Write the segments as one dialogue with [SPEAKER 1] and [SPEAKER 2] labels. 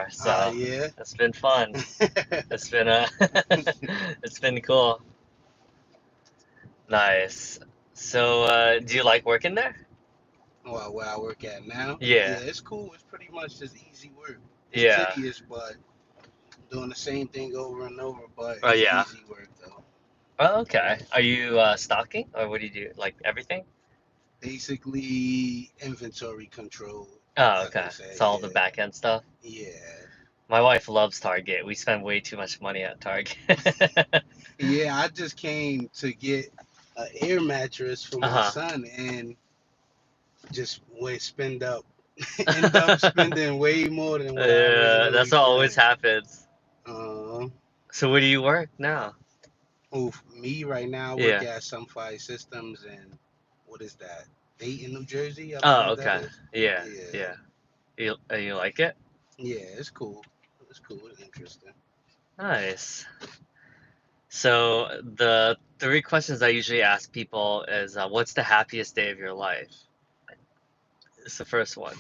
[SPEAKER 1] before, so
[SPEAKER 2] Yeah.
[SPEAKER 1] it's been fun. It's been it's been cool. Nice. So, do you like working there?
[SPEAKER 2] Well, where I work at now, yeah,
[SPEAKER 1] Yeah.
[SPEAKER 2] it's cool. It's pretty much just easy work. It's
[SPEAKER 1] Yeah.
[SPEAKER 2] tedious, but doing the same thing over and over, but
[SPEAKER 1] Oh,
[SPEAKER 2] it's
[SPEAKER 1] yeah.
[SPEAKER 2] easy work though.
[SPEAKER 1] Oh, okay. Are you stocking or what do you do? Like everything?
[SPEAKER 2] Basically, inventory control,
[SPEAKER 1] Oh,
[SPEAKER 2] I
[SPEAKER 1] okay.
[SPEAKER 2] can say.
[SPEAKER 1] It's all the back end stuff.
[SPEAKER 2] Yeah.
[SPEAKER 1] My wife loves Target. We spend way too much money at Target.
[SPEAKER 2] Yeah, I just came to get an air mattress for my
[SPEAKER 1] Uh-huh.
[SPEAKER 2] son and just went end up spending way more than what I
[SPEAKER 1] Yeah,
[SPEAKER 2] originally
[SPEAKER 1] that's what always
[SPEAKER 2] planned.
[SPEAKER 1] happens.
[SPEAKER 2] Uh,
[SPEAKER 1] So where do you work now?
[SPEAKER 2] Me right now, I work
[SPEAKER 1] Yeah.
[SPEAKER 2] at Some Fire Systems and what is that? Dayton, New Jersey, I
[SPEAKER 1] Oh,
[SPEAKER 2] believe that
[SPEAKER 1] okay.
[SPEAKER 2] is.
[SPEAKER 1] Yeah,
[SPEAKER 2] Yeah,
[SPEAKER 1] yeah. You like it?
[SPEAKER 2] yeah, it's cool. It's cool. It's interesting.
[SPEAKER 1] Nice. So the three questions I usually ask people is, what's the happiest day of your life? It's the first one.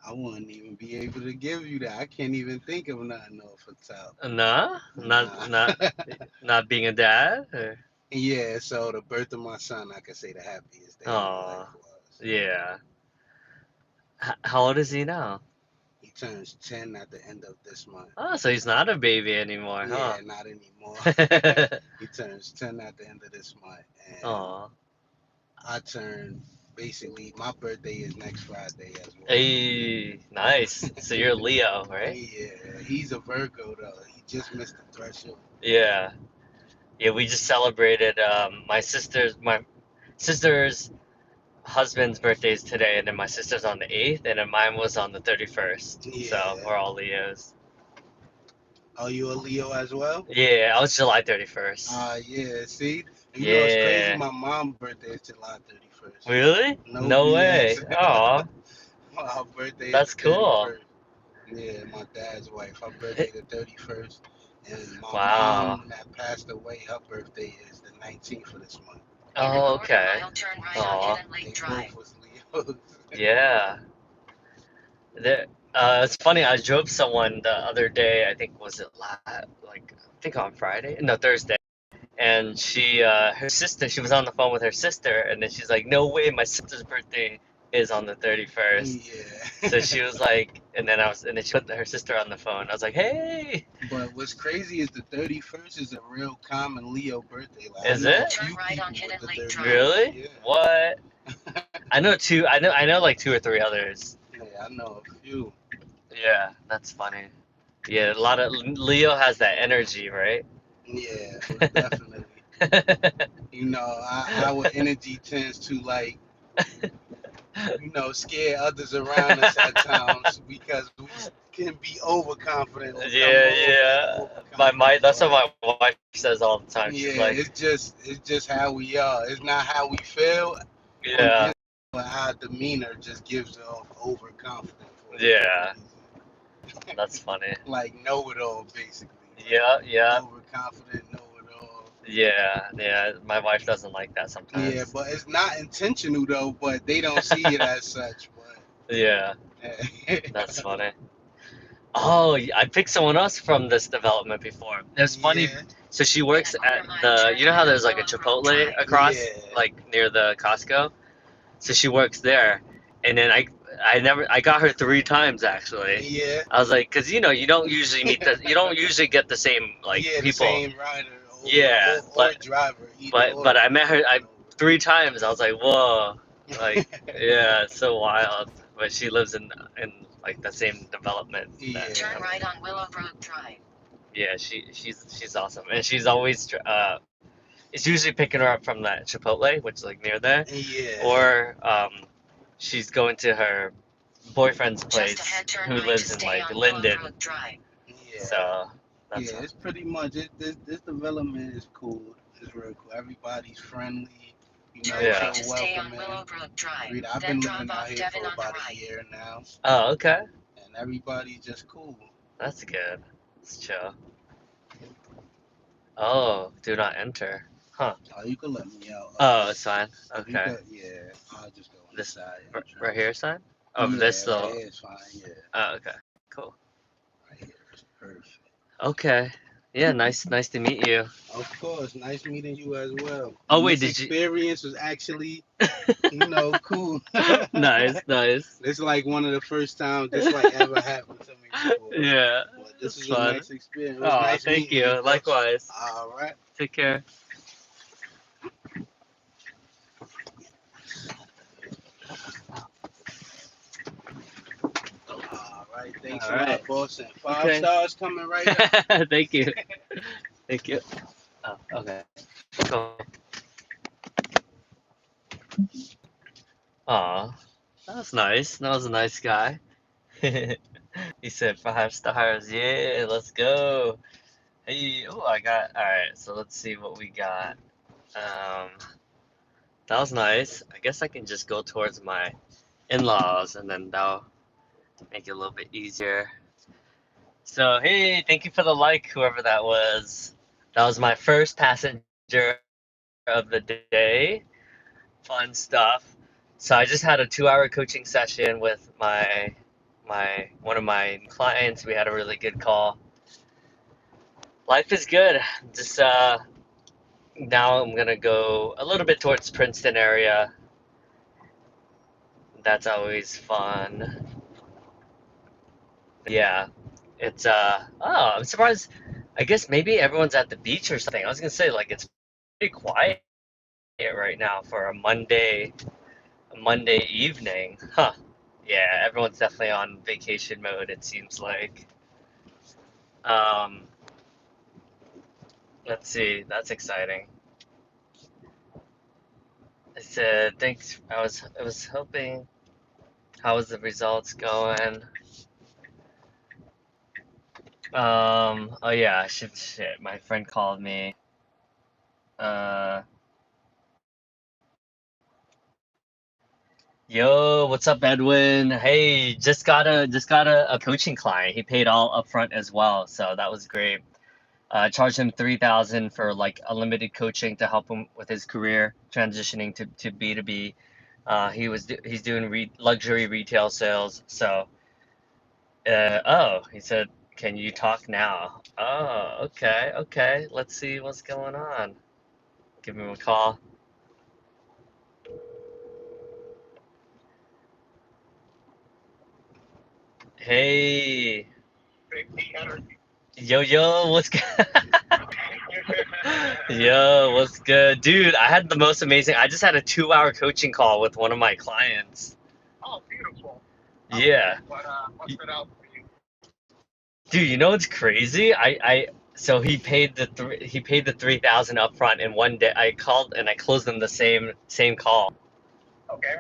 [SPEAKER 2] I wouldn't even be able to give you that. I can't even think of nothing off the top.
[SPEAKER 1] Nah,
[SPEAKER 2] Nah.
[SPEAKER 1] not being a dad. Or...
[SPEAKER 2] Yeah, so the birth of my son, I could say the happiest day of my life
[SPEAKER 1] Oh,
[SPEAKER 2] was.
[SPEAKER 1] yeah. How old is he now?
[SPEAKER 2] He turns 10 at the end of this month.
[SPEAKER 1] Oh, so he's not a baby anymore, huh?
[SPEAKER 2] Yeah, not anymore. He turns 10 at the end of this month. And
[SPEAKER 1] Oh,
[SPEAKER 2] I turn, basically, my birthday is next Friday as well.
[SPEAKER 1] hey, nice. So you're Leo, right?
[SPEAKER 2] Yeah, he's a Virgo though. He just missed the threshold.
[SPEAKER 1] Yeah. Yeah, we just celebrated my sister's husband's birthday is today, and then my sister's on the 8th, and then mine was on the 31st. So
[SPEAKER 2] Yeah.
[SPEAKER 1] we're all Leos.
[SPEAKER 2] Are you a Leo as well?
[SPEAKER 1] Yeah, I was July 31st.
[SPEAKER 2] Yeah. See, you know it's crazy.
[SPEAKER 1] Yeah.
[SPEAKER 2] My mom's birthday is July 31st.
[SPEAKER 1] Really?
[SPEAKER 2] No
[SPEAKER 1] No
[SPEAKER 2] BS.
[SPEAKER 1] way. Oh,
[SPEAKER 2] Her birthday is
[SPEAKER 1] that's
[SPEAKER 2] the
[SPEAKER 1] cool.
[SPEAKER 2] 31st. Yeah, my dad's wife. Her birthday the 31st, and my
[SPEAKER 1] Wow.
[SPEAKER 2] mom that passed away. Her birthday is the 19th of this month.
[SPEAKER 1] Oh, okay. Oh,
[SPEAKER 2] They both was Leos.
[SPEAKER 1] yeah. There, it's funny. I drove someone the other day. I think was it I think on Friday? No, Thursday. And her sister, she was on the phone with her sister, and then she's like, "No way, my sister's birthday is on the 31st." So
[SPEAKER 2] Yeah.
[SPEAKER 1] she was like, and then she put her sister on the phone. I was like, "Hey,
[SPEAKER 2] But what's crazy is the 31st is a real common Leo birthday. Like I
[SPEAKER 1] is
[SPEAKER 2] know a
[SPEAKER 1] it
[SPEAKER 2] few people with the 31st.
[SPEAKER 1] really? What?" I know two. I know like two or three others.
[SPEAKER 2] Yeah, I know a few.
[SPEAKER 1] Yeah, that's funny. Yeah, a lot of Leo has that energy, right?
[SPEAKER 2] Yeah, definitely. You know, our energy tends to like, scare others around us at times because we can be overconfident or come
[SPEAKER 1] Yeah,
[SPEAKER 2] off as
[SPEAKER 1] yeah.
[SPEAKER 2] overconfident.
[SPEAKER 1] That's what
[SPEAKER 2] But
[SPEAKER 1] my wife says all the time. She's
[SPEAKER 2] yeah,
[SPEAKER 1] like,
[SPEAKER 2] it's just how we are. It's not how we feel on
[SPEAKER 1] yeah,
[SPEAKER 2] this, but our demeanor just gives off overconfident for whatever
[SPEAKER 1] yeah.
[SPEAKER 2] reason.
[SPEAKER 1] That's funny.
[SPEAKER 2] Like know it all, basically. Like
[SPEAKER 1] Yeah, yeah,
[SPEAKER 2] overconfident, know it all.
[SPEAKER 1] yeah, yeah. My wife doesn't like that
[SPEAKER 2] Yeah,
[SPEAKER 1] sometimes.
[SPEAKER 2] but it's not intentional though. But they don't see it as such.
[SPEAKER 1] Yeah,
[SPEAKER 2] But
[SPEAKER 1] that's funny. Oh, I picked someone else from this development before. It was funny.
[SPEAKER 2] yeah,
[SPEAKER 1] So she works at you know how there's like a Chipotle across,
[SPEAKER 2] yeah,
[SPEAKER 1] like near the Costco? So she works there. And then I got her three times actually.
[SPEAKER 2] yeah,
[SPEAKER 1] I was like, cause you don't usually you don't usually get the same like
[SPEAKER 2] yeah. The
[SPEAKER 1] people.
[SPEAKER 2] same rider over
[SPEAKER 1] Yeah,
[SPEAKER 2] or driver, either
[SPEAKER 1] but
[SPEAKER 2] or,
[SPEAKER 1] I met her
[SPEAKER 2] over and
[SPEAKER 1] three times. I was like, whoa, like
[SPEAKER 2] over.
[SPEAKER 1] yeah, it's so wild. But she lives in like the same development that
[SPEAKER 2] Yeah.
[SPEAKER 1] yeah, she's awesome, and she's always it's usually picking her up from that Chipotle, which is like near there,
[SPEAKER 2] Yeah,
[SPEAKER 1] or she's going to her boyfriend's place who lives in like Linden.
[SPEAKER 2] yeah,
[SPEAKER 1] So
[SPEAKER 2] yeah.
[SPEAKER 1] that's
[SPEAKER 2] It's pretty much it. This development is cool. It's real cool. Everybody's friendly.
[SPEAKER 1] yeah.
[SPEAKER 2] So welcoming. I've been living out here for about a year now,
[SPEAKER 1] Oh, okay,
[SPEAKER 2] and everybody's just cool.
[SPEAKER 1] that's good. It's chill. Oh, do not enter. Huh.
[SPEAKER 2] You can let me out.
[SPEAKER 1] Oh, it's fine.
[SPEAKER 2] If you
[SPEAKER 1] Okay.
[SPEAKER 2] could, yeah. I'll just go on the
[SPEAKER 1] This
[SPEAKER 2] side
[SPEAKER 1] right
[SPEAKER 2] entrance.
[SPEAKER 1] here, sign. Of
[SPEAKER 2] Yeah,
[SPEAKER 1] this
[SPEAKER 2] right
[SPEAKER 1] little.
[SPEAKER 2] here is fine. Yeah,
[SPEAKER 1] Oh, okay. Cool.
[SPEAKER 2] right here is perfect.
[SPEAKER 1] Okay. Yeah, nice to meet you.
[SPEAKER 2] Of course, nice meeting you as well.
[SPEAKER 1] Oh
[SPEAKER 2] And
[SPEAKER 1] wait,
[SPEAKER 2] this
[SPEAKER 1] did you?
[SPEAKER 2] experience was actually, cool.
[SPEAKER 1] Nice.
[SPEAKER 2] This is like one of the first times this like ever happened to me before.
[SPEAKER 1] Yeah,
[SPEAKER 2] But this
[SPEAKER 1] it's
[SPEAKER 2] is a
[SPEAKER 1] fun.
[SPEAKER 2] nice experience. It was
[SPEAKER 1] Oh,
[SPEAKER 2] nice
[SPEAKER 1] thank
[SPEAKER 2] meeting you,
[SPEAKER 1] you.
[SPEAKER 2] bro.
[SPEAKER 1] Likewise.
[SPEAKER 2] All right.
[SPEAKER 1] Take care.
[SPEAKER 2] All right. Thanks
[SPEAKER 1] All
[SPEAKER 2] a lot,
[SPEAKER 1] right.
[SPEAKER 2] boss. And five
[SPEAKER 1] Okay.
[SPEAKER 2] stars coming right up.
[SPEAKER 1] Thank you. Thank you. Oh, okay. Cool. Aw, that was nice. That was a nice guy. He said 5 stars. Yeah, let's go. Hey, oh, I got. All right, so let's see what we got. Um, that was nice. I guess I can just go towards my in-laws, and then that'll make it a little bit easier. So, hey, thank you for the like, whoever that was. That was my first passenger of the day. Fun stuff. So I just had a 2-hour coaching session with my one of my clients. We had a really good call. Life is good. Just now I'm gonna go a little bit towards Princeton area. That's always fun. Yeah, it's I'm surprised. I guess maybe everyone's at the beach or something. I was gonna say like it's pretty quiet right now for a Monday evening. Huh. Yeah, everyone's definitely on vacation mode, it seems like. Um, let's see, that's exciting. I said thanks. I was hoping. How was the results going? Oh yeah, shit. My friend called me. Uh, Yo, what's up, Edwin? Hey, just got a coaching client. He paid all upfront as well, so that was great. Charged him 3,000 for like unlimited coaching to help him with his career transitioning to B2B. He's doing luxury retail sales. So, he said, "Can you talk now?" Oh, okay. Let's see what's going on. Give him a call. Hey, yo, what's good? Yo, what's good? Dude, I had the most amazing. I just had a 2-hour coaching call with one of my clients.
[SPEAKER 3] Oh, beautiful.
[SPEAKER 1] Yeah.
[SPEAKER 3] What stood out for you?
[SPEAKER 1] Dude, you know what's crazy? So he paid the 3,000 upfront in one day. I called and I closed them the same call.
[SPEAKER 3] Okay.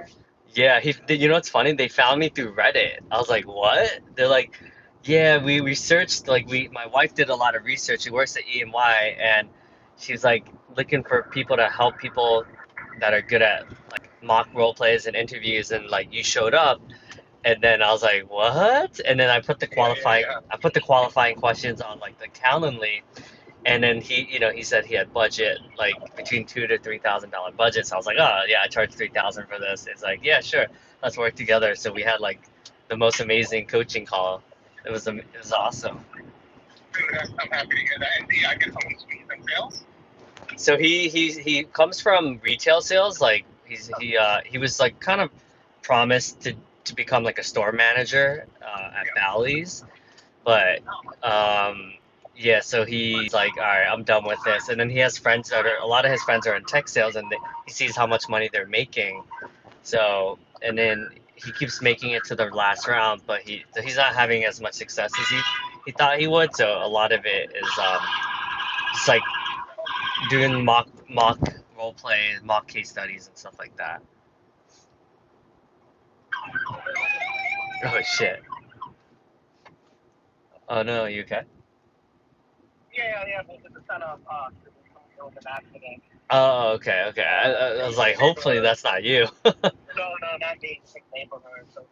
[SPEAKER 1] Yeah, you know what's funny? They found me through Reddit. I was like, what? They're like, yeah, we researched, like my wife did a lot of research. She works at EMY and she was like looking for people to help people that are good at like mock role plays and interviews, and like you showed up, and then I was like, what? And then
[SPEAKER 3] Yeah.
[SPEAKER 1] I put the qualifying questions on like the Calendly, and then he said he had budget like between $2,000 to $3,000 budget. So I was like, oh yeah, I charge 3,000 for this. It's like, yeah, sure, let's work together. So we had like the most amazing coaching call. It was awesome.
[SPEAKER 3] I'm happy to hear that. And I get someone speaking themselves.
[SPEAKER 1] So he comes from retail sales. Like he was like kind of promised to become like a store manager at
[SPEAKER 3] Yeah.
[SPEAKER 1] Bally's, but yeah. So he's like, all right, I'm done with this. And then he has friends a lot of his friends are in tech sales, and he sees how much money they're making. So and then he keeps making it to the last round, but he's not having as much success as he thought he would. So a lot of it is just like doing mock role play, mock case studies and stuff like that. Oh shit. Oh no, you okay?
[SPEAKER 3] Yeah. This is kind of there was an accident.
[SPEAKER 1] Oh, okay. I was like, hopefully
[SPEAKER 3] Neighborhood.
[SPEAKER 1] that's not you.
[SPEAKER 3] No, not me. It's a neighborhood. So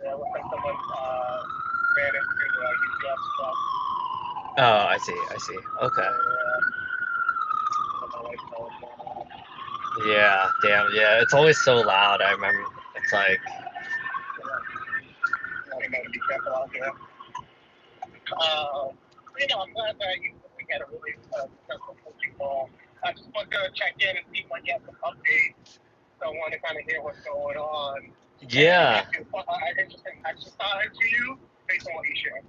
[SPEAKER 3] yeah, it looks like someone ran into a UPS truck.
[SPEAKER 1] Oh, I see. Okay.
[SPEAKER 3] So my wife knows what's going on.
[SPEAKER 1] Yeah, damn, yeah. It's always so loud. I remember. it's like,
[SPEAKER 3] You got to be careful out there. I'm glad that we had a really successful coaching call. I just wanted to check in and see when you have some updates. So I want to kind of hear what's going on.
[SPEAKER 1] yeah.
[SPEAKER 3] Interesting exercise to you based on what you shared.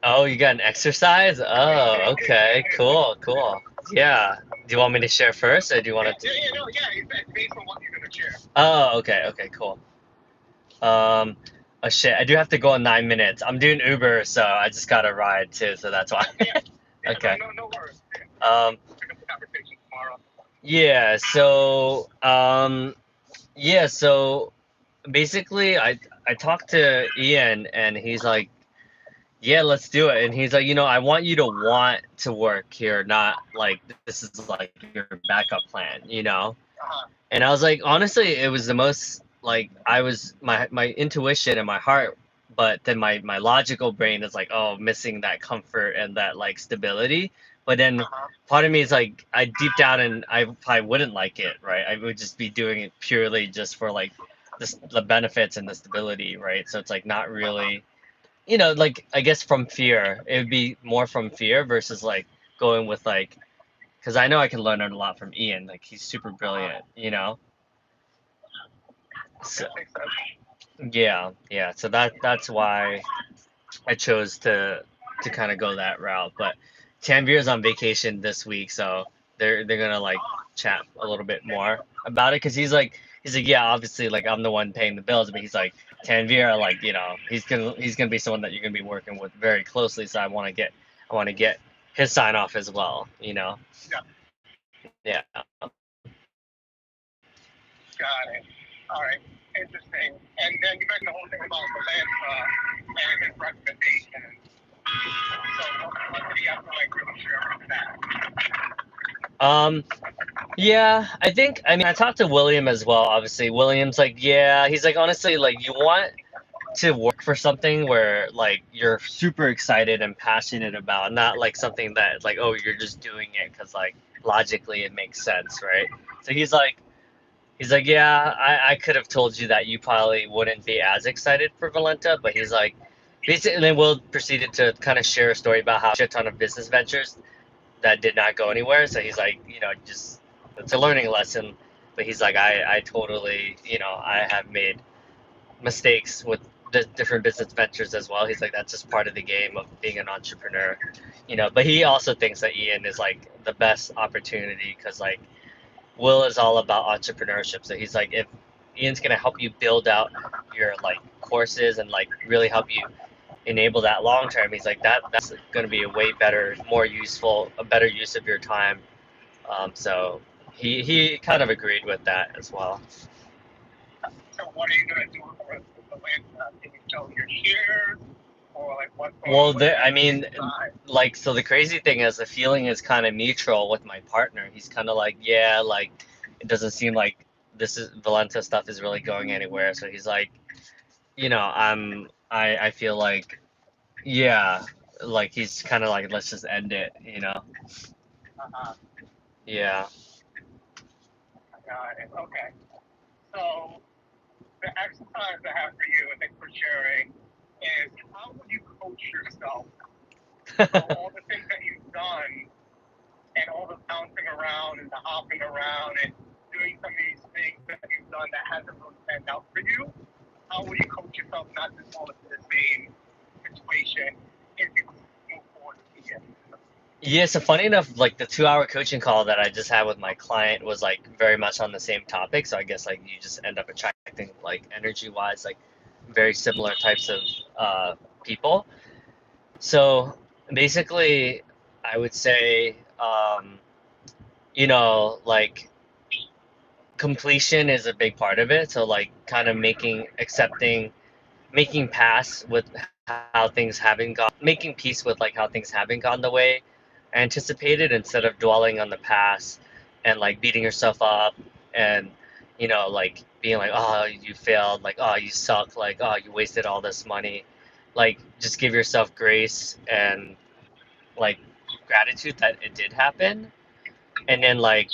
[SPEAKER 1] Oh, you got an exercise? Oh, okay. Cool, cool. Yeah. Do you want me to share first, or do you want to?
[SPEAKER 3] It's based on what you're going to share.
[SPEAKER 1] Oh, okay, okay, cool. Um, oh shit, I do have to go in 9 minutes. I'm doing Uber, so I just got a ride too, so that's why. Okay.
[SPEAKER 3] No worries.
[SPEAKER 1] Pick
[SPEAKER 3] up the conversation tomorrow.
[SPEAKER 1] Yeah, so basically I talked to Ian and he's like, yeah, let's do it. And he's like, I want you to want to work here, not like this is like your backup plan. And I was like, honestly, it was the most like I was my intuition and my heart, but then my logical brain is like, oh, missing that comfort and that like stability. But then part of me is like, I deep down and I probably wouldn't like it, right? I would just be doing it purely just for like the benefits and the stability, right? So it's like not really, like I guess from fear. It would be more from fear versus like going with like, because I know I can learn a lot from Ian. Like he's super brilliant. So, yeah. So that's why I chose to kind of go that route. But Tanvir's on vacation this week, so they're gonna like chat a little bit more about it because he's like yeah, obviously like I'm the one paying the bills, but he's like Tanvir, like he's gonna be someone that you're gonna be working with very closely. So I want to get his sign off as well.
[SPEAKER 3] Yeah.
[SPEAKER 1] Yeah.
[SPEAKER 3] Got it. All right. Interesting. And then you mentioned the whole thing about the and his recommendation. So what did he have to like really share with that?
[SPEAKER 1] Yeah, I mean I talked to William as well, obviously. William's like, yeah, he's like honestly like you want to work for something where like you're super excited and passionate about, not like something that like, oh, you're just doing it because like logically it makes sense, right? So he's like, yeah, I could have told you that you probably wouldn't be as excited for Valenta, but he's like, basically, and then Will proceeded to kind of share a story about how a shit ton of business ventures that did not go anywhere. So he's like, just it's a learning lesson. But he's like, I totally, I have made mistakes with the different business ventures as well. He's like, that's just part of the game of being an entrepreneur. But he also thinks that Ian is like the best opportunity because like Will is all about entrepreneurship. So he's like, if Ian's gonna help you build out your like courses and like really help you enable that long term, he's like that's gonna be a way better, more useful, a better use of your time. So he kind of agreed with that as well.
[SPEAKER 3] So what are you gonna do with the rest of the land? Can you sell your shares or like what's going
[SPEAKER 1] Well,
[SPEAKER 3] on with
[SPEAKER 1] I
[SPEAKER 3] that
[SPEAKER 1] mean,
[SPEAKER 3] side?
[SPEAKER 1] like, so the crazy thing is the feeling is kind of mutual with my partner. He's kind of like, yeah, like, it doesn't seem like this is Valenta stuff is really going anywhere. So he's like, I feel like, yeah, like he's kind of like, let's just end it.
[SPEAKER 3] Uh-huh.
[SPEAKER 1] Yeah.
[SPEAKER 3] Got it. Okay. So the exercise I have for you, and thanks for sharing, is how would you coach yourself? So all the things that you've done and all the bouncing around and the hopping around and doing some of these things that you've done that hasn't really panned out for you, how would you coach yourself not to fall into the same situation if you move forward with the
[SPEAKER 1] Yeah, so funny enough, like the 2 hour coaching call that I just had with my client was like very much on the same topic. So I guess like you just end up attracting like energy wise, like very similar types of people. So basically, I would say, like completion is a big part of it. So like kind of making pass with how things haven't gone, making peace with like how things haven't gone the way anticipated instead of dwelling on the past and like beating yourself up and like being like, oh, you failed, like, oh, you suck, like, oh, you wasted all this money. Like just give yourself grace and like gratitude that it did happen, and then like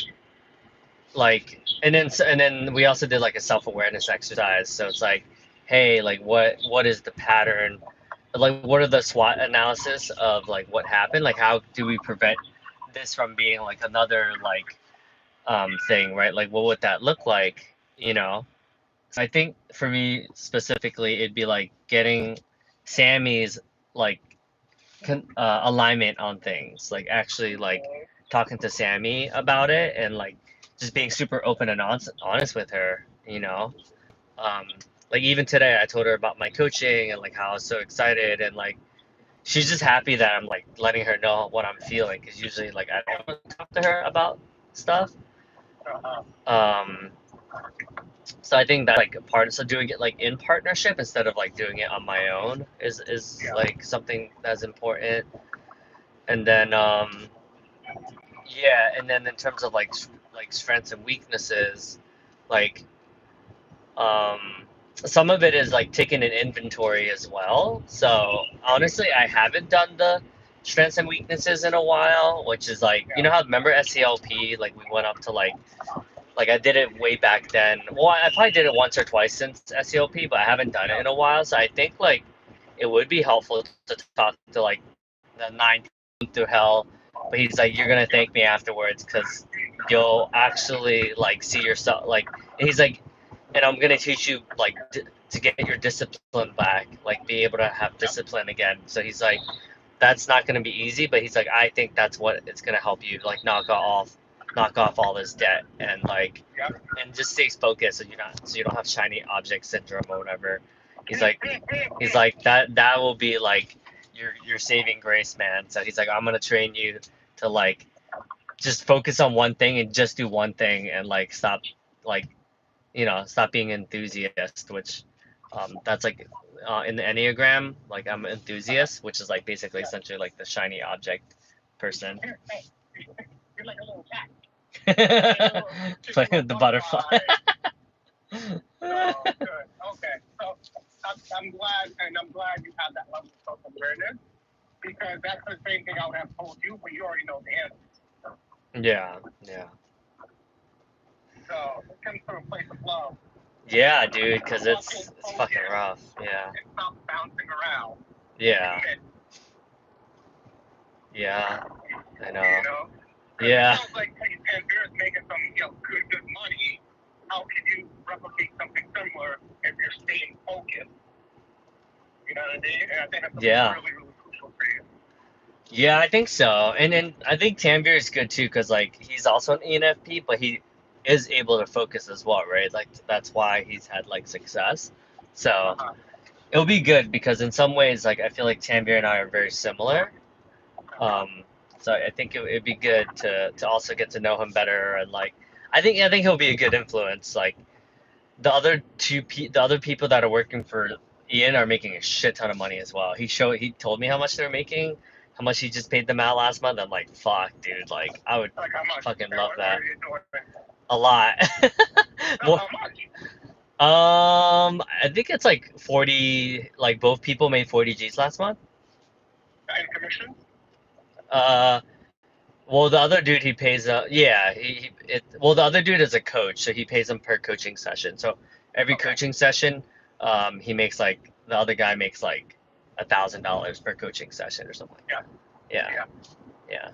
[SPEAKER 1] like, and then we also did like a self-awareness exercise. So it's like, hey, like what is the pattern? Like, what are the SWOT analysis of like what happened? Like, how do we prevent this from being like another like thing, right? Like, what would that look like? You know? So I think for me specifically, it'd be like getting Sammy's like alignment on things, like actually like talking to Sammy about it and like just being super open and honest with her, you know. Um, like even today, I told her about my coaching and like how I was so excited and like she's just happy that I'm like letting her know what I'm feeling because usually like I don't talk to her about stuff.
[SPEAKER 3] Uh-huh.
[SPEAKER 1] Um, so I think that like a part, so doing it like in partnership instead of like doing it on my own is
[SPEAKER 3] Yeah.
[SPEAKER 1] like something that's important. And then yeah, and then in terms of like strengths and weaknesses, like um some of it is like taking an inventory as well. So honestly, I haven't done the strengths and weaknesses in a while, which is like, you
[SPEAKER 3] Yeah.
[SPEAKER 1] know how, remember SCLP, like we went up to like I did it way back then. Well, I probably did it once or twice since SCLP, but I haven't done it in a while. So I think like it would be helpful to talk to like the 19th through hell, but he's like, you're gonna thank me afterwards because you'll actually like see yourself like. And he's like, and I'm gonna teach you like to get your discipline back, like be able to have discipline again. So he's like, that's not gonna be easy, but he's like, I think that's what it's gonna help you like knock off all this debt and like
[SPEAKER 3] Yeah.
[SPEAKER 1] and just stay focused so you don't have shiny object syndrome or whatever. He's like that will be like your saving grace, man. So he's like, I'm gonna train you to like just focus on one thing and just do one thing and like stop like stop being enthusiast, which that's like in the Enneagram, like I'm an enthusiast, which is like basically
[SPEAKER 3] Yeah.
[SPEAKER 1] essentially like the shiny object person.
[SPEAKER 3] Hey, you're like a little cat.
[SPEAKER 1] Playing with the butterfly.
[SPEAKER 3] So good. Okay. So I'm glad, and I'm glad you have that level of self-awareness because that's the same thing I would have told you, but you already know the answer.
[SPEAKER 1] Yeah, yeah.
[SPEAKER 3] So it comes from a place of love.
[SPEAKER 1] Yeah, dude, because it's fucking
[SPEAKER 3] Focus
[SPEAKER 1] rough. Yeah.
[SPEAKER 3] and stop bouncing around.
[SPEAKER 1] Yeah.
[SPEAKER 3] And,
[SPEAKER 1] Yeah. I know.
[SPEAKER 3] you know? 'Cause
[SPEAKER 1] Yeah.
[SPEAKER 3] it sounds like hey, Tanvir is making some, good money. How can you replicate something similar if you're staying focused? You know what I mean? And I think that's
[SPEAKER 1] Yeah.
[SPEAKER 3] really, really crucial for you.
[SPEAKER 1] Yeah, I think so. And then I think Tanvir is good too, because like he's also an ENFP, but he is able to focus as well, right? Like that's why he's had like success. So
[SPEAKER 3] Uh-huh.
[SPEAKER 1] it'll be good because in some ways, like I feel like Tanvir and I are very similar. So I think it'd be good to also get to know him better and like I think he'll be a good influence. Like the other people that are working for Ian are making a shit ton of money as well. He told me how much they're making, how much he just paid them out last month. I'm like, fuck, dude, like I would
[SPEAKER 3] Like how much?
[SPEAKER 1] fucking
[SPEAKER 3] Hey,
[SPEAKER 1] love
[SPEAKER 3] what
[SPEAKER 1] that
[SPEAKER 3] are you doing?
[SPEAKER 1] a lot.
[SPEAKER 3] No,
[SPEAKER 1] More,
[SPEAKER 3] how much?
[SPEAKER 1] I think it's like 40. Like both people made 40 G's last month.
[SPEAKER 3] And commission?
[SPEAKER 1] Uh, well, the other dude he pays. Yeah, well, the other dude is a coach, so he pays him per coaching session. So every
[SPEAKER 3] Okay.
[SPEAKER 1] coaching session, he makes like the other guy makes like $1,000 per coaching session or something like
[SPEAKER 3] Yeah.
[SPEAKER 1] that. Yeah,
[SPEAKER 3] Yeah.
[SPEAKER 1] yeah,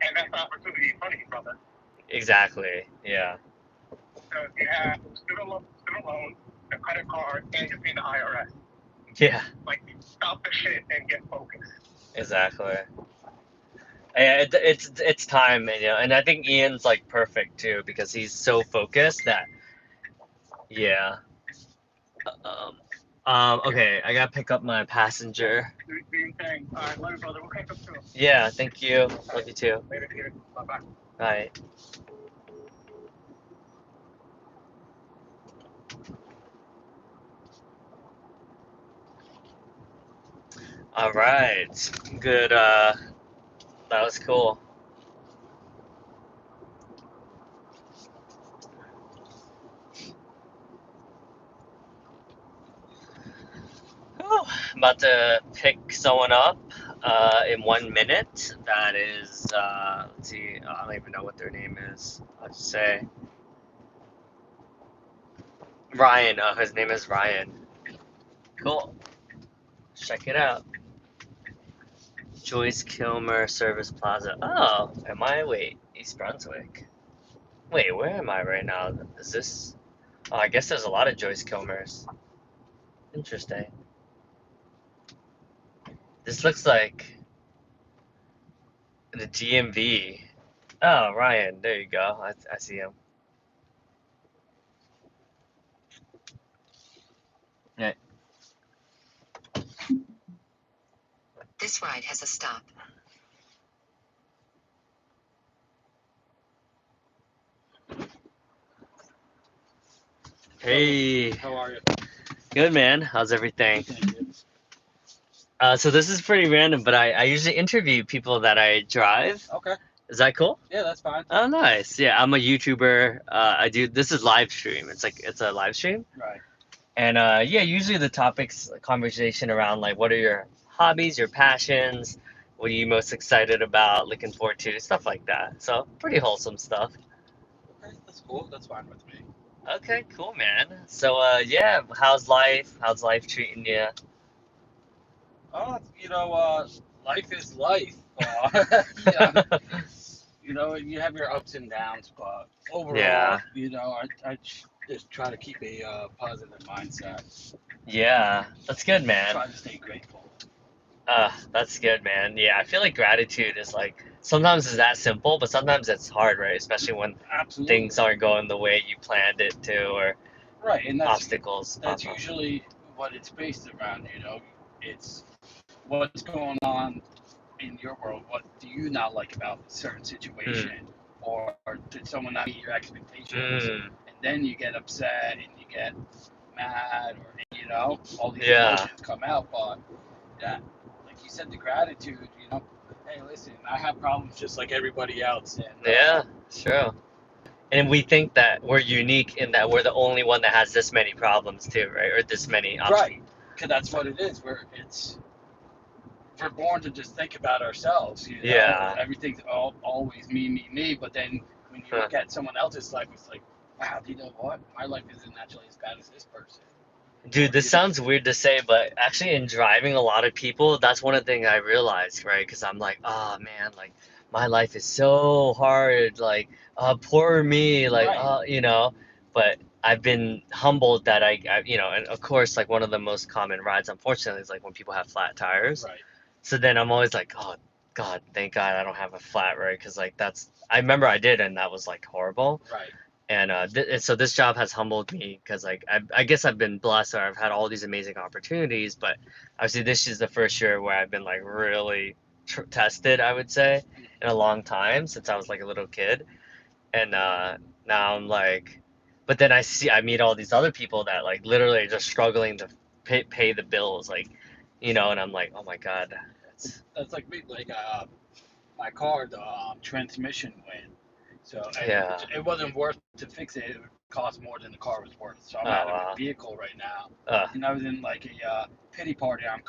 [SPEAKER 3] And that's the opportunity in front of you, brother.
[SPEAKER 1] exactly. Yeah,
[SPEAKER 3] Because you have student loans, the credit card, and you're paying the IRS.
[SPEAKER 1] yeah,
[SPEAKER 3] Like, stop the shit and get focused.
[SPEAKER 1] exactly. Yeah, it's time, and and I think Ian's like perfect too because he's so focused that yeah. Um, okay, I gotta pick up my passenger.
[SPEAKER 3] Do your thing. All right, love you, brother. We'll catch up soon.
[SPEAKER 1] Yeah, thank you. Love you too.
[SPEAKER 3] Later, dude. Bye-bye.
[SPEAKER 1] Bye. All right. Good. That was cool. Whew. I'm about to pick someone up. in 1 minute. That is, let's see, I don't even know what their name is. I'll just say Ryan. His name is Ryan. Cool. Check it out. Joyce Kilmer Service Plaza. Oh, am I? Wait, East Brunswick. Wait, where am I right now? Is this? Oh, I guess there's a lot of Joyce Kilmers. Interesting. This looks like the DMV. Oh, Ryan, there you go. I see him. Yeah.
[SPEAKER 4] This ride has a stop.
[SPEAKER 1] Hey,
[SPEAKER 5] How are you?
[SPEAKER 1] good man. How's everything?
[SPEAKER 5] Thank you.
[SPEAKER 1] So this is pretty random, but I usually interview people that I drive.
[SPEAKER 5] Okay.
[SPEAKER 1] Is that cool?
[SPEAKER 5] Yeah, that's fine.
[SPEAKER 1] Oh, nice. Yeah, I'm a YouTuber. I do this is live stream. It's a live stream.
[SPEAKER 5] Right.
[SPEAKER 1] And yeah, usually the topics conversation around like what are your hobbies, your passions, what are you most excited about, looking forward to, stuff like that. So pretty wholesome stuff.
[SPEAKER 5] Okay, that's cool. That's fine with me.
[SPEAKER 1] Okay, cool, man. So yeah, how's life? How's life treating you?
[SPEAKER 5] Oh, life is life. Yeah, you have your ups and downs, but overall,
[SPEAKER 1] Yeah.
[SPEAKER 5] I just try to keep a positive mindset.
[SPEAKER 1] Yeah, that's good, man.
[SPEAKER 5] Try to stay grateful.
[SPEAKER 1] That's good, man. Yeah, I feel like gratitude is like sometimes it's that simple, but sometimes it's hard, right? Especially when
[SPEAKER 5] Absolutely.
[SPEAKER 1] things aren't going the way you planned it to, or
[SPEAKER 5] Right, and
[SPEAKER 1] obstacles
[SPEAKER 5] that's
[SPEAKER 1] pop up.
[SPEAKER 5] usually what it's based around. It's what's going on in your world. What do you not like about a certain situation, or did someone not meet your expectations?
[SPEAKER 1] Mm,
[SPEAKER 5] And then you get upset and you get mad, or all these
[SPEAKER 1] yeah,
[SPEAKER 5] emotions come out. But yeah, like you said, the gratitude. Hey, listen, I have problems just like everybody else, and
[SPEAKER 1] yeah, sure. And we think that we're unique in that we're the only one that has this many problems too, right? Or this many options.
[SPEAKER 5] right, because that's what it is. We're born to just think about ourselves.
[SPEAKER 1] Yeah.
[SPEAKER 5] Everything's always me. But then when you look at someone else's life, it's like, wow, you know what? My life isn't actually as bad as this person.
[SPEAKER 1] Dude, this sounds weird to say, but actually in driving a lot of people, that's one of the things I realized, right? Because I'm like, oh man, like my life is so hard, like, poor me, like,
[SPEAKER 5] Right.
[SPEAKER 1] but I've been humbled that and of course, like one of the most common rides, unfortunately, is like when people have flat tires.
[SPEAKER 5] Right.
[SPEAKER 1] So then I'm always like, oh God, thank God I don't have a flat, right? Because like I remember I did, and that was like horrible.
[SPEAKER 5] Right.
[SPEAKER 1] And so this job has humbled me because like I guess I've been blessed or I've had all these amazing opportunities, but obviously this is the first year where I've been like really tested, I would say, in a long time since I was like a little kid. And now I'm like, but then I meet all these other people that like literally are just struggling to pay the bills, like, and I'm like, oh my God,
[SPEAKER 5] That's like me. Like my car, the transmission went. So
[SPEAKER 1] yeah.
[SPEAKER 5] it wasn't worth to fix it. It would cost more than the car was worth. So I'm
[SPEAKER 1] Oh
[SPEAKER 5] out of
[SPEAKER 1] wow.
[SPEAKER 5] a vehicle right now,
[SPEAKER 1] Uh,
[SPEAKER 5] and I was in like a pity party. I'm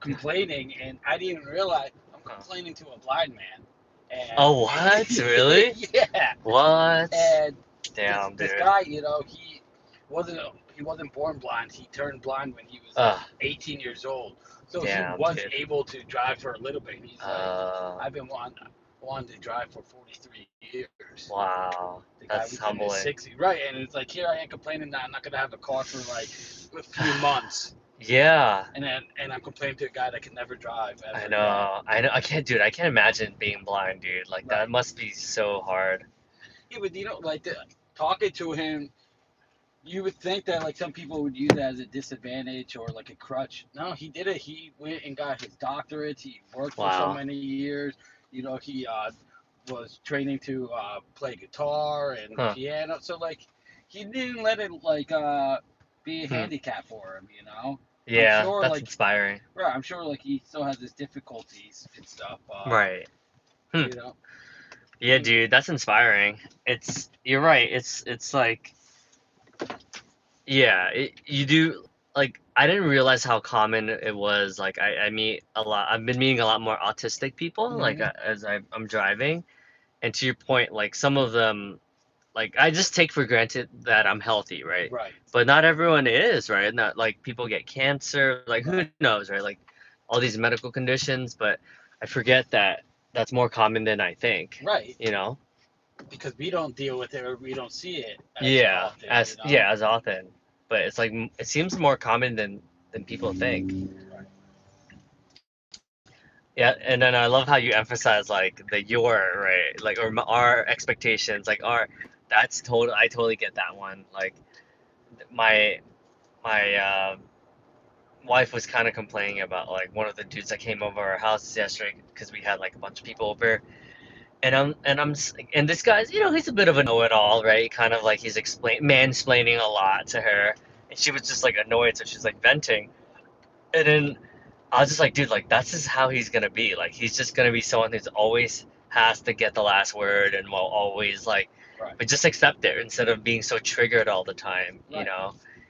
[SPEAKER 5] complaining, and I didn't even realize I'm complaining to a blind man. And
[SPEAKER 1] oh what? Really?
[SPEAKER 5] yeah.
[SPEAKER 1] What?
[SPEAKER 5] And
[SPEAKER 1] Damn,
[SPEAKER 5] this
[SPEAKER 1] dude.
[SPEAKER 5] guy, wasn't he wasn't born blind. He turned blind when he was 18 years old. So
[SPEAKER 1] damn,
[SPEAKER 5] he was
[SPEAKER 1] dude.
[SPEAKER 5] able to drive for a little bit. And he's like, I've been wanting to drive for 43 years.
[SPEAKER 1] Wow,
[SPEAKER 5] The guy
[SPEAKER 1] that's
[SPEAKER 5] was in
[SPEAKER 1] humbling.
[SPEAKER 5] his 60s, right? And it's like, here I am complaining that I'm not gonna have a car for like a few months.
[SPEAKER 1] Yeah,
[SPEAKER 5] And I'm complaining to a guy that can never drive.
[SPEAKER 1] I know. I can't, dude. I can't imagine being blind, dude. Like
[SPEAKER 5] Right.
[SPEAKER 1] that must be so hard.
[SPEAKER 5] Yeah, but talking to him, you would think that like some people would use it as a disadvantage or like a crutch. No, he did it. He went and got his doctorate. He worked for so
[SPEAKER 1] Wow.
[SPEAKER 5] many years. He was training to play guitar and piano. So like, he didn't let it like be a handicap for him.
[SPEAKER 1] Yeah,
[SPEAKER 5] I'm sure,
[SPEAKER 1] that's
[SPEAKER 5] like,
[SPEAKER 1] inspiring.
[SPEAKER 5] right. I'm sure like he still has his difficulties and stuff.
[SPEAKER 1] Right.
[SPEAKER 5] You know.
[SPEAKER 1] Yeah, dude, that's inspiring. You're right. It's like, yeah, you do like I didn't realize how common it was. Like I meet a lot. I've been meeting a lot more autistic people. Like
[SPEAKER 5] Mhm.
[SPEAKER 1] as I'm driving, and to your point, like some of them, like I just take for granted that I'm healthy, right?
[SPEAKER 5] Right.
[SPEAKER 1] But not everyone is, right? Not like people get cancer, like who
[SPEAKER 5] Right.
[SPEAKER 1] knows, right? Like all these medical conditions, but I forget that that's more common than I think,
[SPEAKER 5] Right.
[SPEAKER 1] you know?
[SPEAKER 5] Because we don't deal with it or we don't see it as
[SPEAKER 1] Yeah,
[SPEAKER 5] often, you
[SPEAKER 1] as
[SPEAKER 5] know?
[SPEAKER 1] yeah, as often. But it's like it seems more common than people think.
[SPEAKER 5] Right.
[SPEAKER 1] Yeah, and then I love how you emphasize like the your, right? Like or our expectations, like our that's total I totally get that one. Like my my wife was kind of complaining about like one of the dudes that came over our house yesterday because we had like a bunch of people over, and this guy's he's a bit of a know-it-all, right? Kind of like he's mansplaining a lot to her, and she was just like annoyed, so she's like venting, and then I was just like, dude, like that's just how he's gonna be. Like he's just gonna be someone who's always has to get the last word and will always like,
[SPEAKER 5] Right.
[SPEAKER 1] but just accept it instead of being so triggered all the time,
[SPEAKER 5] Right.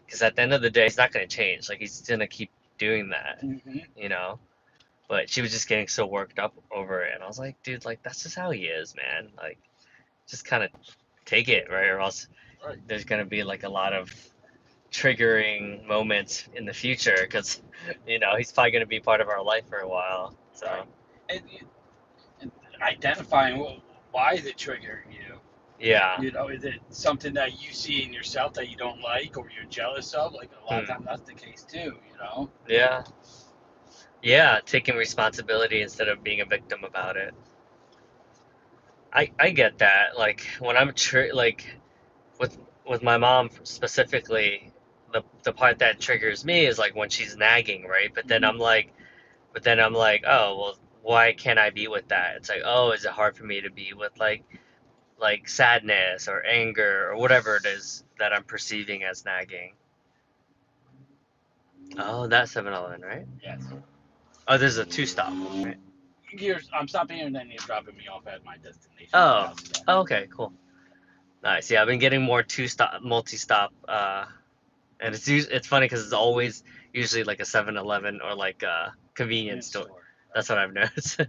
[SPEAKER 1] because at the end of the day, he's not gonna change. Like he's gonna keep doing that,
[SPEAKER 5] Mm-hmm.
[SPEAKER 1] you know. But she was just getting so worked up over it, and I was like, dude, like that's just how he is, man. Like just kind of take it, right? Or else
[SPEAKER 5] Right.
[SPEAKER 1] there's gonna be like a lot of triggering moments in the future because he's probably going to be part of our life for a while, so
[SPEAKER 5] Right. And identifying why is it triggering you?
[SPEAKER 1] yeah.
[SPEAKER 5] You know, is it something that you see in yourself that you don't like or you're jealous of? Like a lot of times that's the case too, you know?
[SPEAKER 1] Yeah, yeah, taking responsibility instead of being a victim about it. I get that. Like when I'm like with my mom specifically, the part that triggers me is like when she's nagging, right? But then
[SPEAKER 5] Mm-hmm.
[SPEAKER 1] I'm like, oh well, why can't I be with that? It's like, oh, is it hard for me to be with like sadness or anger or whatever it is that I'm perceiving as nagging? Oh, that's 7-Eleven, right?
[SPEAKER 5] Yes.
[SPEAKER 1] Oh, there's a two stop, right?
[SPEAKER 5] I'm stopping and then you're dropping me off at my destination.
[SPEAKER 1] Oh,
[SPEAKER 5] House, yeah.
[SPEAKER 1] oh, okay, cool. Nice. Yeah, I've been getting more two stop, multi stop, and it's funny because it's always usually like a 7-Eleven or like a convenience store.
[SPEAKER 5] Store.
[SPEAKER 1] That's what I've noticed.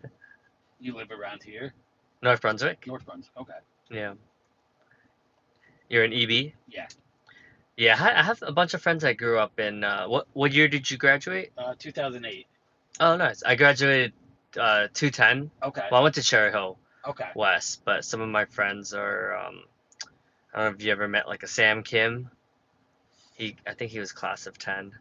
[SPEAKER 5] You live around here?
[SPEAKER 1] North Brunswick.
[SPEAKER 5] North Brunswick. Okay.
[SPEAKER 1] Yeah. You're in EB?
[SPEAKER 5] Yeah.
[SPEAKER 1] Yeah, I have a bunch of friends that grew up in. What year did you graduate?
[SPEAKER 5] 2008.
[SPEAKER 1] Oh, nice. I graduated 2010.
[SPEAKER 5] Okay.
[SPEAKER 1] Well, I went to Cherry Hill
[SPEAKER 5] Okay.
[SPEAKER 1] West, but some of my friends are. I don't know if you ever met like a Sam Kim. I think he was class of 10.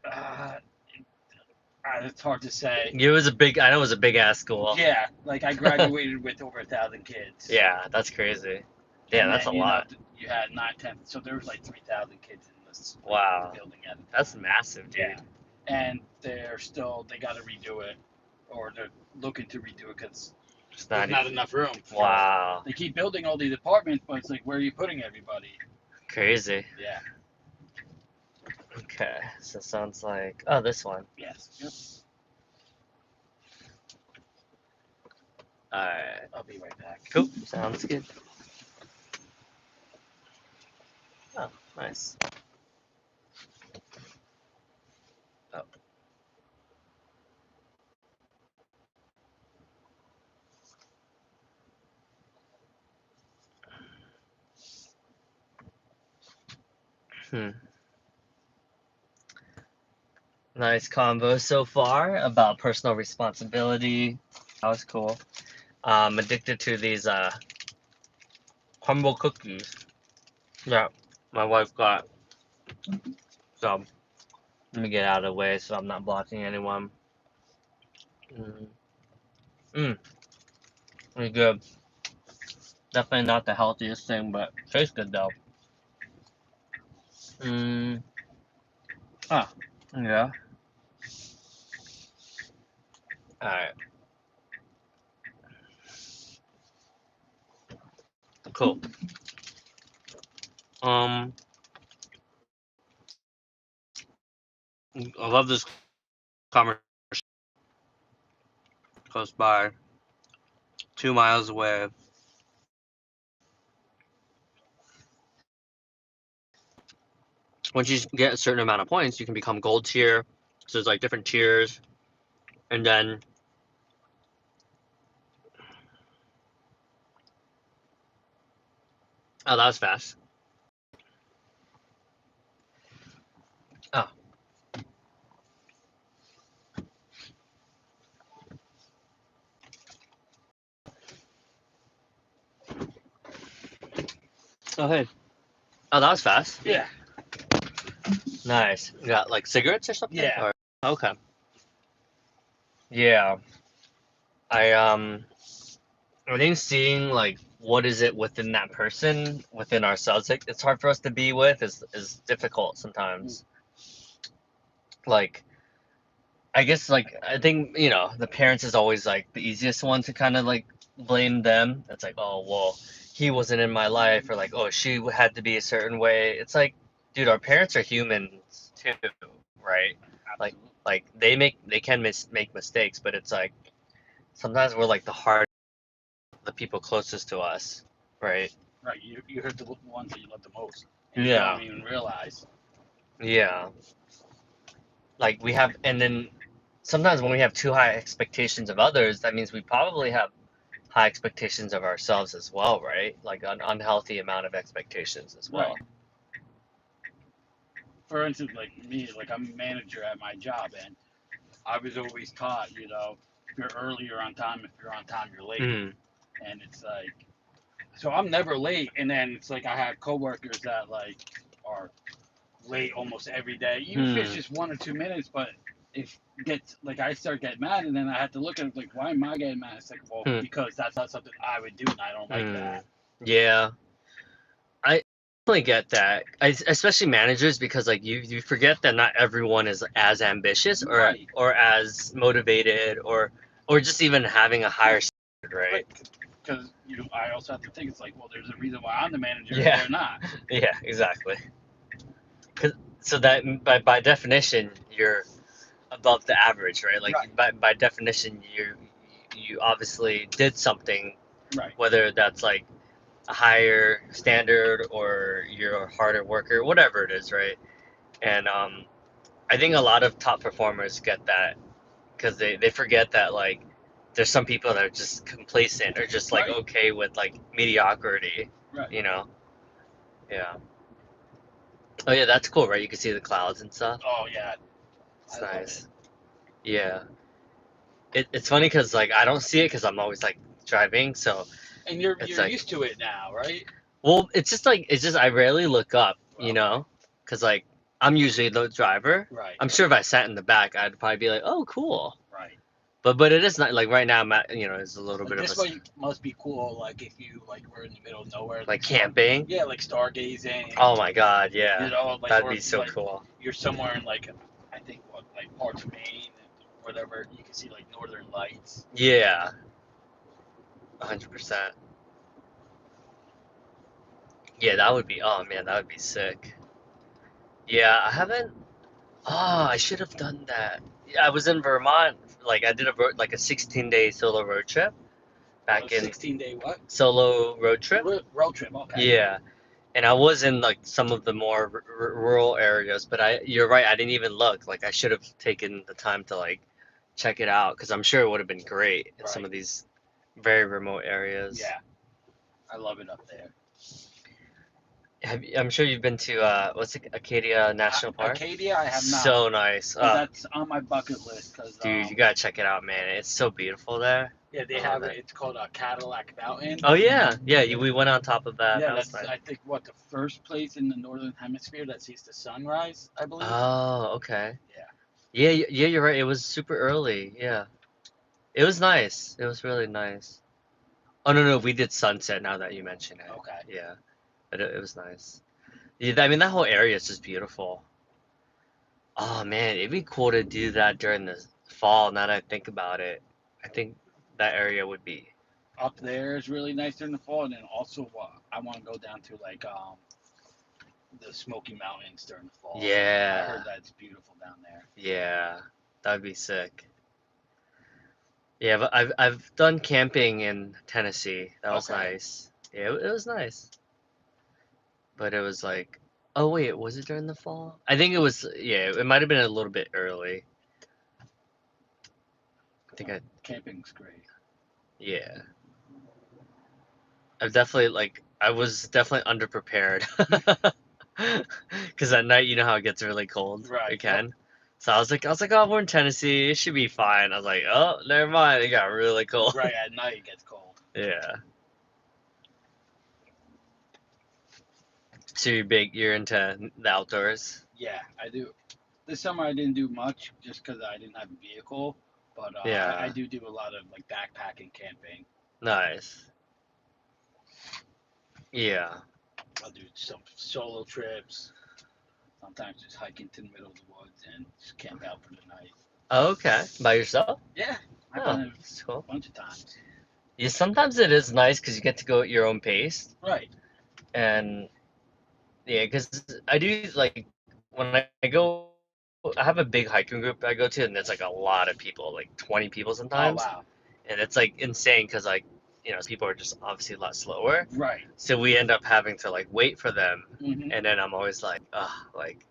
[SPEAKER 5] It's hard to say.
[SPEAKER 1] It was a big. I know it was a big ass school.
[SPEAKER 5] Yeah, like I graduated with over 1,000 kids.
[SPEAKER 1] Yeah, that's crazy. Yeah,
[SPEAKER 5] And
[SPEAKER 1] that's a
[SPEAKER 5] then,
[SPEAKER 1] lot.
[SPEAKER 5] You had 9, 10, so there was like 3,000 kids in this
[SPEAKER 1] Wow,
[SPEAKER 5] building at the time.
[SPEAKER 1] that's massive, dude.
[SPEAKER 5] Yeah, and they got to redo it, or they're looking to redo it because
[SPEAKER 1] It's
[SPEAKER 5] there's not
[SPEAKER 1] even-
[SPEAKER 5] enough room.
[SPEAKER 1] Wow,
[SPEAKER 5] They keep building all these apartments, but it's like, where are you putting everybody?
[SPEAKER 1] crazy.
[SPEAKER 5] Yeah.
[SPEAKER 1] Okay, so it sounds like this one.
[SPEAKER 5] Yes. Yep.
[SPEAKER 1] All right,
[SPEAKER 5] I'll be right back.
[SPEAKER 1] cool. Sounds good. Oh, nice. Oh. Nice convo so far about personal responsibility. That was cool. Addicted to these crumble cookies. Yeah, my wife got. So let me get out of the way so I'm not blocking anyone. Pretty good. Definitely not the healthiest thing, but tastes good though. Yeah. Alright. Cool. I love this conversation. Close by. 2 miles away. Once you get a certain amount of points, you can become gold tier, So there's like different tiers, and then oh, that was fast. Oh, oh hey. Oh, that was fast.
[SPEAKER 5] Yeah.
[SPEAKER 1] Nice. You got like cigarettes or something?
[SPEAKER 5] Yeah.
[SPEAKER 1] Or, okay. Yeah. I I think seeing like what is it within that person, within ourselves, like it's hard for us to be with is difficult sometimes. Like I guess like I think, the parents is always like the easiest one to kind of like blame them. It's like, oh well, he wasn't in my life, or like, oh, she had to be a certain way. It's like, dude, our parents are humans too, right? Like
[SPEAKER 5] Absolutely.
[SPEAKER 1] like they can make mistakes, but it's like sometimes we're like the people closest to us, right?
[SPEAKER 5] Right. You hurt the ones that you love the most, and you
[SPEAKER 1] Yeah.
[SPEAKER 5] don't even realize.
[SPEAKER 1] Yeah. Like we have, and then sometimes when we have too high expectations of others, that means we probably have high expectations of ourselves as well, right? Like an unhealthy amount of expectations as well.
[SPEAKER 5] Right. For instance, like me, like I'm a manager at my job, and I was always taught, if you're early, you're on time. If you're on time, you're late.
[SPEAKER 1] Mm.
[SPEAKER 5] And it's like, so I'm never late. And then it's like I have coworkers that like are late almost every day, even if it's
[SPEAKER 1] Hmm.
[SPEAKER 5] just 1 or 2 minutes. But if gets like I start getting mad, and then I have to look at it like, why am I getting mad? It's like, well,
[SPEAKER 1] Hmm.
[SPEAKER 5] because that's not something I would do, and I don't like that.
[SPEAKER 1] Yeah, I definitely get that. Especially managers, because like you forget that not everyone is as ambitious
[SPEAKER 5] Right.
[SPEAKER 1] or as motivated or just even having a higher standard, right?
[SPEAKER 5] Because I also have to think it's like, well, there's a reason why I'm the manager and
[SPEAKER 1] Yeah.
[SPEAKER 5] they're not.
[SPEAKER 1] Yeah, exactly. So that by definition you're above the average, right? Like
[SPEAKER 5] Right.
[SPEAKER 1] by definition you obviously did something,
[SPEAKER 5] Right.
[SPEAKER 1] whether that's like a higher standard or you're a harder worker, whatever it is, right? And I think a lot of top performers get that because they forget that like there's some people that are just complacent or just like
[SPEAKER 5] Right.
[SPEAKER 1] okay with like mediocrity,
[SPEAKER 5] Right.
[SPEAKER 1] you know? Yeah. Oh yeah, that's cool, right? You can see the clouds and stuff.
[SPEAKER 5] Oh yeah,
[SPEAKER 1] It's
[SPEAKER 5] I love
[SPEAKER 1] nice.
[SPEAKER 5] it.
[SPEAKER 1] Yeah. It's funny because like I don't see it because I'm always like driving, so
[SPEAKER 5] And you're
[SPEAKER 1] it's
[SPEAKER 5] you're
[SPEAKER 1] like,
[SPEAKER 5] used to it now, right?
[SPEAKER 1] well, it's just I rarely look up,
[SPEAKER 5] Okay.
[SPEAKER 1] because like I'm usually the driver.
[SPEAKER 5] Right.
[SPEAKER 1] I'm sure if I sat in the back, I'd probably be like, oh, cool.
[SPEAKER 5] Right.
[SPEAKER 1] But it is not like right now. I'm at, it's a little
[SPEAKER 5] Like
[SPEAKER 1] bit of
[SPEAKER 5] this way must be cool. Like if you like were in the middle of nowhere,
[SPEAKER 1] like camping.
[SPEAKER 5] yeah, like stargazing.
[SPEAKER 1] Oh my God, yeah,
[SPEAKER 5] Like
[SPEAKER 1] that'd
[SPEAKER 5] or
[SPEAKER 1] be so
[SPEAKER 5] like
[SPEAKER 1] cool.
[SPEAKER 5] you're somewhere in like I think what like parts of Maine, whatever. You can see like northern lights.
[SPEAKER 1] Yeah, 100%. Yeah, that would be. Oh man, that would be sick. Yeah, I haven't. Oh, I should have done that. Yeah, I was in Vermont. Like I did like a 16-day solo road trip
[SPEAKER 5] A
[SPEAKER 1] back in
[SPEAKER 5] 16-day what?
[SPEAKER 1] solo road trip.
[SPEAKER 5] Road trip. Okay.
[SPEAKER 1] Yeah, and I was in like some of the more rural areas, but you're right. I didn't even look. Like I should have taken the time to like check it out because I'm sure it would have been great in some
[SPEAKER 5] Right.
[SPEAKER 1] of these very remote areas.
[SPEAKER 5] Yeah, I love it up there.
[SPEAKER 1] I'm sure you've been to what's it, Acadia National Park?
[SPEAKER 5] Acadia, I have not,
[SPEAKER 1] So nice.
[SPEAKER 5] but that's on my bucket list because
[SPEAKER 1] Dude, you gotta check it out, man. It's so beautiful there.
[SPEAKER 5] yeah, they
[SPEAKER 1] I
[SPEAKER 5] have
[SPEAKER 1] love
[SPEAKER 5] it.
[SPEAKER 1] it.
[SPEAKER 5] It's called a Cadillac Mountain.
[SPEAKER 1] Oh yeah, yeah. We went on top of that.
[SPEAKER 5] Yeah,
[SPEAKER 1] That was
[SPEAKER 5] that's
[SPEAKER 1] nice.
[SPEAKER 5] I think what the first place in the northern hemisphere that sees the sunrise, I believe.
[SPEAKER 1] Oh, okay.
[SPEAKER 5] Yeah.
[SPEAKER 1] Yeah, yeah. You're right. It was super early. Yeah, it was nice. It was really nice. Oh no, no, we did sunset. Now that you mention it.
[SPEAKER 5] Okay.
[SPEAKER 1] Yeah, but it was nice. Yeah, I mean that whole area is just beautiful. Oh man, it'd be cool to do that during the fall. Now that I think about it, I think that area would be.
[SPEAKER 5] Up there is really nice during the fall, and then also I want to go down to like the Smoky Mountains during the fall. I
[SPEAKER 1] Yeah,
[SPEAKER 5] heard that it's beautiful down there.
[SPEAKER 1] yeah, that'd be sick. Yeah, but I've done camping in Tennessee. That was
[SPEAKER 5] Okay.
[SPEAKER 1] nice. Yeah, it was nice. But it was like, oh wait, was it during the fall? I think it was, yeah, it might have been a little bit early. think
[SPEAKER 5] Camping's great.
[SPEAKER 1] yeah. I was definitely underprepared. Because at night, you know how it gets really cold.
[SPEAKER 5] Right,
[SPEAKER 1] It can. So I was like, oh, we're in Tennessee. It should be fine. I was like, oh, never mind. It got really cold.
[SPEAKER 5] Right, at night it gets cold.
[SPEAKER 1] Yeah. So you're into the outdoors.
[SPEAKER 5] Yeah, I do. This summer I didn't do much just because I didn't have a vehicle, but I
[SPEAKER 1] Yeah.
[SPEAKER 5] do a lot of like backpacking, camping.
[SPEAKER 1] Nice. Yeah.
[SPEAKER 5] I'll do some solo trips. Sometimes just hike into the middle of the woods and just camp out for the night.
[SPEAKER 1] Okay. By yourself?
[SPEAKER 5] Yeah, I've
[SPEAKER 1] Oh,
[SPEAKER 5] done it
[SPEAKER 1] that's cool.
[SPEAKER 5] a bunch of times.
[SPEAKER 1] Yeah, sometimes it is nice because you get to go at your own pace.
[SPEAKER 5] Right.
[SPEAKER 1] And yeah, because I do like when I go, I have a big hiking group I go to, and there's like a lot of people, like 20 people
[SPEAKER 5] Oh
[SPEAKER 1] sometimes.
[SPEAKER 5] wow.
[SPEAKER 1] And it's like insane because like, people are just obviously a lot slower.
[SPEAKER 5] Right.
[SPEAKER 1] So we end up having to like wait for them.
[SPEAKER 5] Hmm.
[SPEAKER 1] And then I'm always like, like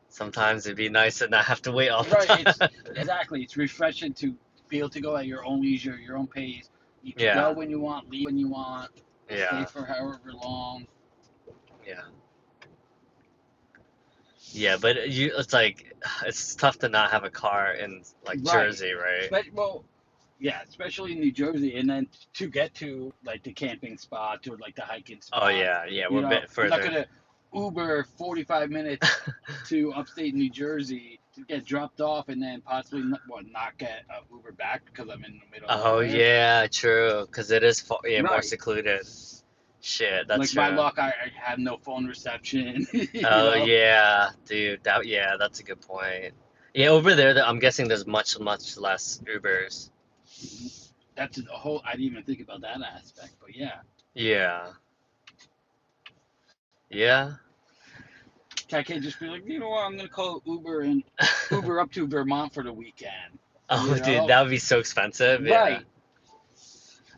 [SPEAKER 1] sometimes it'd be nice to not have to wait all the
[SPEAKER 5] Right.
[SPEAKER 1] time.
[SPEAKER 5] Exactly. It's refreshing to be able to go at your own leisure, your own pace. You can
[SPEAKER 1] Yeah.
[SPEAKER 5] go when you want, leave when you want, stay
[SPEAKER 1] Yeah.
[SPEAKER 5] for however long.
[SPEAKER 1] Yeah. Yeah, but it's like it's tough to not have a car in like
[SPEAKER 5] Right.
[SPEAKER 1] Jersey, right?
[SPEAKER 5] Well, yeah, especially in New Jersey, and then to get to like the camping spot or like the hiking spot.
[SPEAKER 1] Oh yeah, yeah,
[SPEAKER 5] You
[SPEAKER 1] we're a
[SPEAKER 5] know,
[SPEAKER 1] bit
[SPEAKER 5] I'm not
[SPEAKER 1] further.
[SPEAKER 5] gonna Uber 45 minutes to upstate New Jersey to get dropped off and then possibly not get an Uber back because I'm in the middle of
[SPEAKER 1] Oh
[SPEAKER 5] nowhere.
[SPEAKER 1] yeah, true, because it is more
[SPEAKER 5] Right.
[SPEAKER 1] secluded. Shit, that's
[SPEAKER 5] Like
[SPEAKER 1] true.
[SPEAKER 5] my luck, I have no phone reception. you
[SPEAKER 1] Oh
[SPEAKER 5] know?
[SPEAKER 1] yeah, dude. That's a good point. Yeah, over there, I'm guessing there's much less Ubers.
[SPEAKER 5] That's a whole. I didn't even think about that aspect, but yeah.
[SPEAKER 1] Yeah. Yeah.
[SPEAKER 5] I can't just be like, you know what, I'm gonna call Uber and Uber up to Vermont for the weekend.
[SPEAKER 1] Oh,
[SPEAKER 5] You know?
[SPEAKER 1] dude, that would be so expensive. Yeah.
[SPEAKER 5] Right.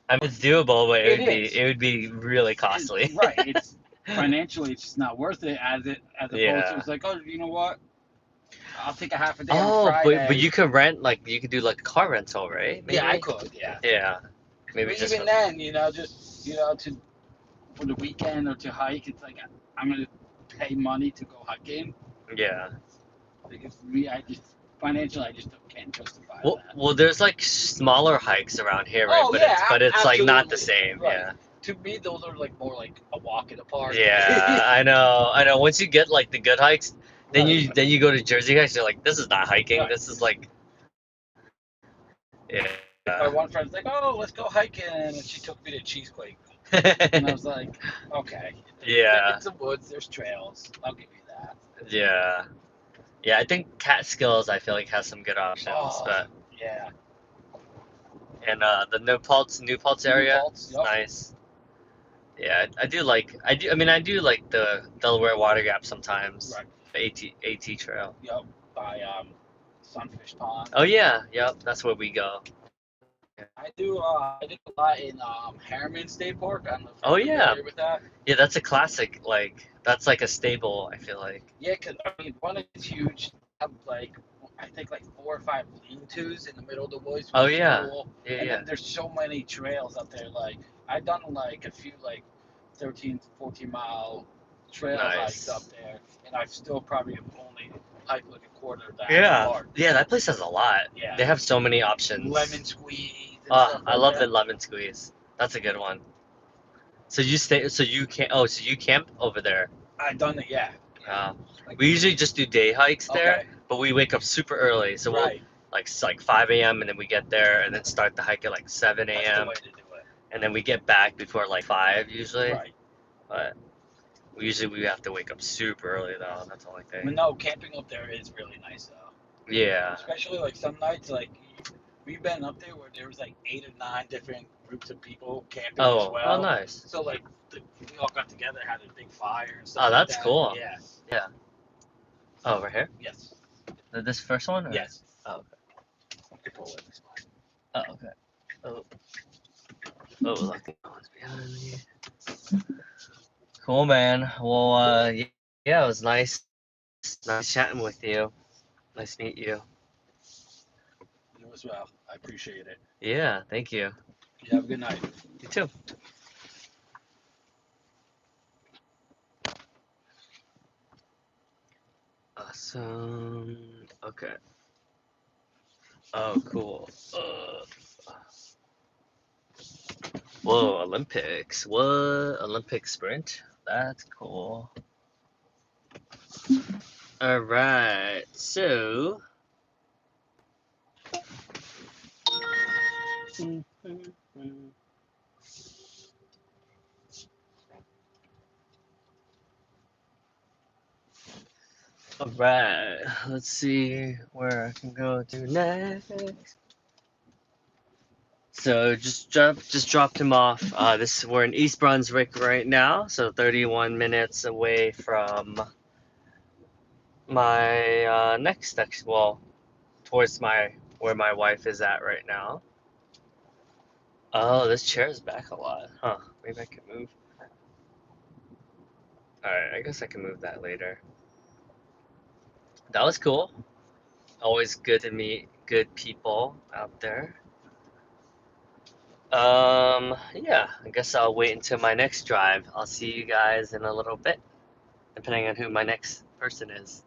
[SPEAKER 1] I mean, it's doable, but
[SPEAKER 5] It is.
[SPEAKER 1] it would be really costly.
[SPEAKER 5] Right. It's financially, it's just not worth it. As opposed to
[SPEAKER 1] Yeah.
[SPEAKER 5] it's like, oh, you know what? I'll take a half a day on
[SPEAKER 1] Oh,
[SPEAKER 5] Friday.
[SPEAKER 1] but you could rent you could do like car rental, right? Maybe?
[SPEAKER 5] Yeah, I could. Yeah.
[SPEAKER 1] Yeah. Maybe
[SPEAKER 5] But
[SPEAKER 1] just
[SPEAKER 5] even then, just to for the weekend or to hike, it's like I'm gonna pay money to go hiking
[SPEAKER 1] yeah.
[SPEAKER 5] because for me, I just financially, I just can't justify
[SPEAKER 1] Well,
[SPEAKER 5] that.
[SPEAKER 1] well, there's like smaller hikes around here, right?
[SPEAKER 5] Oh,
[SPEAKER 1] But
[SPEAKER 5] yeah,
[SPEAKER 1] it's like not the
[SPEAKER 5] absolutely.
[SPEAKER 1] same.
[SPEAKER 5] Right.
[SPEAKER 1] Yeah.
[SPEAKER 5] To me, those are like more like a walk in the park.
[SPEAKER 1] Yeah, I know. Once you get like the good hikes, then
[SPEAKER 5] Right.
[SPEAKER 1] you go to Jersey hikes. You're like, this is not hiking.
[SPEAKER 5] Right.
[SPEAKER 1] This is like,
[SPEAKER 5] My
[SPEAKER 1] yeah.
[SPEAKER 5] one friend's like, "Oh, let's go hiking," and she took me to Cheesequake, and I was like, "Okay,
[SPEAKER 1] Yeah.
[SPEAKER 5] it's the woods. There's trails. I'll give you that."
[SPEAKER 1] Yeah. Yeah, I think Catskills I feel like has some good options,
[SPEAKER 5] Oh,
[SPEAKER 1] but
[SPEAKER 5] yeah.
[SPEAKER 1] and the New Paltz area
[SPEAKER 5] Falls,
[SPEAKER 1] is
[SPEAKER 5] yep.
[SPEAKER 1] nice. Yeah, I do like the Delaware Water Gap sometimes.
[SPEAKER 5] Right.
[SPEAKER 1] The AT trail.
[SPEAKER 5] Yep. By Sunfish Pond.
[SPEAKER 1] Oh yeah, yep, that's where we go.
[SPEAKER 5] I do a lot in Harriman State Park. I don't know if
[SPEAKER 1] Oh,
[SPEAKER 5] you're
[SPEAKER 1] yeah.
[SPEAKER 5] familiar with that.
[SPEAKER 1] Yeah, that's a classic. Like that's like a staple, I feel like.
[SPEAKER 5] Yeah, because I mean, one is huge. Have like I think like 4 or 5 lean-tos in the middle of the woods.
[SPEAKER 1] Oh,
[SPEAKER 5] which is
[SPEAKER 1] yeah.
[SPEAKER 5] cool.
[SPEAKER 1] Yeah,
[SPEAKER 5] And
[SPEAKER 1] yeah.
[SPEAKER 5] then there's so many trails out there. Like I've done like a few like 13, 14 mile trail hikes
[SPEAKER 1] Nice.
[SPEAKER 5] up there, and I've still probably only hiked like a quarter of that
[SPEAKER 1] Yeah.
[SPEAKER 5] part.
[SPEAKER 1] Yeah, that place has a lot.
[SPEAKER 5] Yeah.
[SPEAKER 1] They have so many options.
[SPEAKER 5] Lemon squeeze. And
[SPEAKER 1] Oh,
[SPEAKER 5] stuff
[SPEAKER 1] I
[SPEAKER 5] like
[SPEAKER 1] love
[SPEAKER 5] that.
[SPEAKER 1] the lemon squeeze. That's a good one. So you camp over there.
[SPEAKER 5] I've done it. Yeah. Like,
[SPEAKER 1] We usually just do day hikes there,
[SPEAKER 5] okay.
[SPEAKER 1] but we wake up super early. So we'll
[SPEAKER 5] Right.
[SPEAKER 1] like 5 a.m. and then we get there and then start the hike at like 7
[SPEAKER 5] That's the
[SPEAKER 1] a.m.
[SPEAKER 5] way to do it.
[SPEAKER 1] and then we get back before like 5 usually.
[SPEAKER 5] Right.
[SPEAKER 1] But we have to wake up super early though. That's the only
[SPEAKER 5] But
[SPEAKER 1] thing.
[SPEAKER 5] no, camping up there is really nice though.
[SPEAKER 1] Yeah.
[SPEAKER 5] Especially like some nights, like we've been up there where there was like 8 or 9 different groups of people camping as
[SPEAKER 1] Oh,
[SPEAKER 5] well.
[SPEAKER 1] nice.
[SPEAKER 5] So like we all got together, had a big fire and stuff.
[SPEAKER 1] Oh, that's
[SPEAKER 5] like that.
[SPEAKER 1] cool.
[SPEAKER 5] Yeah.
[SPEAKER 1] Oh, right here?
[SPEAKER 5] Yes.
[SPEAKER 1] This first one? Or?
[SPEAKER 5] Yes.
[SPEAKER 1] Oh, okay.
[SPEAKER 5] I could pull it this way.
[SPEAKER 1] Oh, okay. Oh, lucky no one's behind me. Cool, man. Well, yeah, it was nice chatting with you. Nice to meet you.
[SPEAKER 5] It was as well. I appreciate it.
[SPEAKER 1] Yeah, thank you.
[SPEAKER 5] You have a good night.
[SPEAKER 1] You too. Awesome. Okay. Oh, cool. Whoa, Olympics. What? Olympic sprint? That's cool. All right. So. All right. Let's see where I can go to next. So just dropped him off. We're in East Brunswick right now, so 31 minutes away from my well, towards where my wife is at right now. Oh, this chair is back a lot, huh? Maybe I can move. All right, I guess I can move that later. That was cool. Always good to meet good people out there. Yeah, I guess I'll wait until my next drive. I'll see you guys in a little bit, depending on who my next person is.